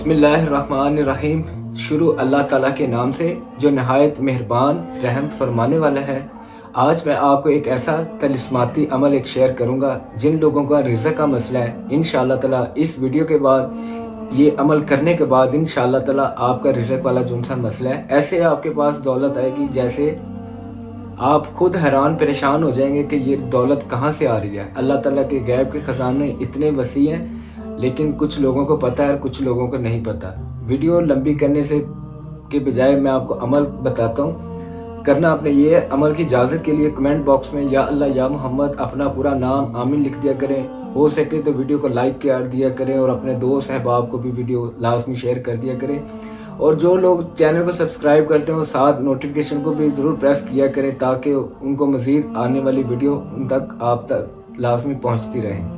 बिस्मिल्लाहिर्रहमानिर्रहीम। शुरू अल्लाह ताला के नाम से जो नहायत मेहरबान रहम फरमाने वाला है। आज मैं आपको एक ऐसा तलिस्माती अमल एक शेयर करूंगा जिन लोगों का रिज़्क़ का मसला है। इंशाअल्लाह ताला इस वीडियो के बाद ये अमल करने के बाद इंशाअल्लाह ताला आपका रिज़्क़ वाला जो सा मसला है, ऐसे आपके पास दौलत आएगी जैसे आप खुद हैरान परेशान हो जाएंगे कि ये दौलत कहाँ से आ रही है। अल्लाह ताला के गैब के ख़जाने इतने वसी हैं, लेकिन कुछ लोगों को पता है और कुछ लोगों को नहीं पता। वीडियो लंबी करने से के बजाय मैं आपको अमल बताता हूँ। करना आपने ये अमल की इजाज़त के लिए कमेंट बॉक्स में या अल्लाह या मोहम्मद अपना पूरा नाम आमीन लिख दिया करें। हो सके तो वीडियो को लाइक कर दिया करें और अपने दोस्त अहबाब को भी वीडियो लाजमी शेयर कर दिया करें। और जो लोग चैनल को सब्सक्राइब करते हैं वो साथ नोटिफिकेशन को भी ज़रूर प्रेस किया करें ताकि उनको मज़ीद आने वाली वीडियो उन तक आप तक लाजमी पहुँचती रहे।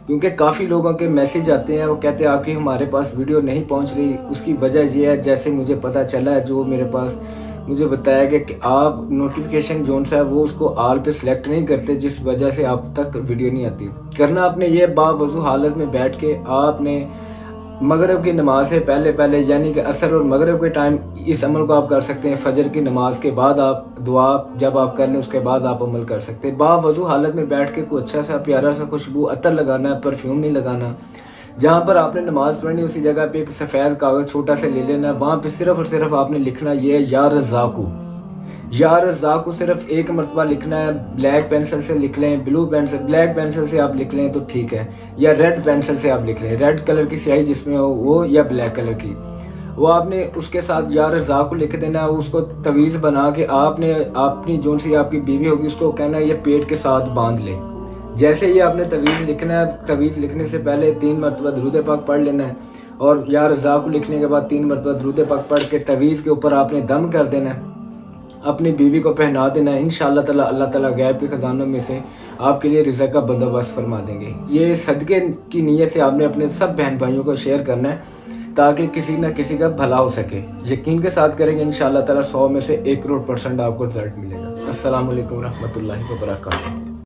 क्योंकि काफ़ी लोगों के मैसेज आते हैं, वो कहते हैं आपकी हमारे पास वीडियो नहीं पहुंच रही। उसकी वजह यह है, जैसे मुझे पता चला है, जो मेरे पास मुझे बताया गया कि आप नोटिफिकेशन जोन सा है वो उसको आल पे सिलेक्ट नहीं करते, जिस वजह से आप तक वीडियो नहीं आती। करना आपने ये बावजू हालत में बैठ के आपने मगरिब की नमाज से पहले यानी कि असर और मगरिब के टाइम इस अमल को आप कर सकते हैं। फजर की नमाज के बाद आप दुआ जब आप कर लें उसके बाद आप अमल कर सकते हैं। बावजू हालत में बैठ के कोई अच्छा सा प्यारा सा खुशबू अतर लगाना है, परफ्यूम नहीं लगाना। जहाँ पर आपने नमाज पढ़नी उसी जगह पे एक सफ़ेद कागज़ छोटा सा ले लेना है। वहाँ पे सिर्फ और सिर्फ आपने लिखना ये या रज़ाकू, या रज़ाकू सिर्फ एक मरतबा लिखना है। ब्लैक पेंसिल से लिख लें, ब्लू पेंसिल, ब्लैक पेंसिल से आप लिख लें तो ठीक है, या रेड पेंसिल से आप लिख लें, रेड कलर की स्याही जिसमें हो वो, या ब्लैक कलर की वो आपने उसके साथ या रज़ाकू लिख देना है। उसको तवीज़ बना के आपने अपनी जो सी आपकी बीवी होगी उसको कहना है ये पेट के साथ बांध ले। जैसे ही आपने तवीज़ लिखना है, तवीज़ लिखने से पहले 3 मरतबा दरूद पाक पढ़ लेना है और या रज़ाकू लिखने के बाद 3 मरतबा दरूद पाक पढ़ के तवीज़ के ऊपर आपने दम कर देना है, अपनी बीवी को पहना देना है। इंशाअल्लाह ताला अल्लाह ताला गैब के खजानों में से आपके लिए रिज़्क़ का बंदोबस्त फरमा देंगे। ये सदक़े की नीयत से आपने अपने सब बहन भाइयों को शेयर करना है ताकि किसी न किसी का भला हो सके। यकीन के साथ करेंगे इंशाअल्लाह ताला 100 में से 1 करोड़ % आपको रिजल्ट मिलेगा। अस्सलाम वालेकुम रहमतुल्लाहि व बरकातहू।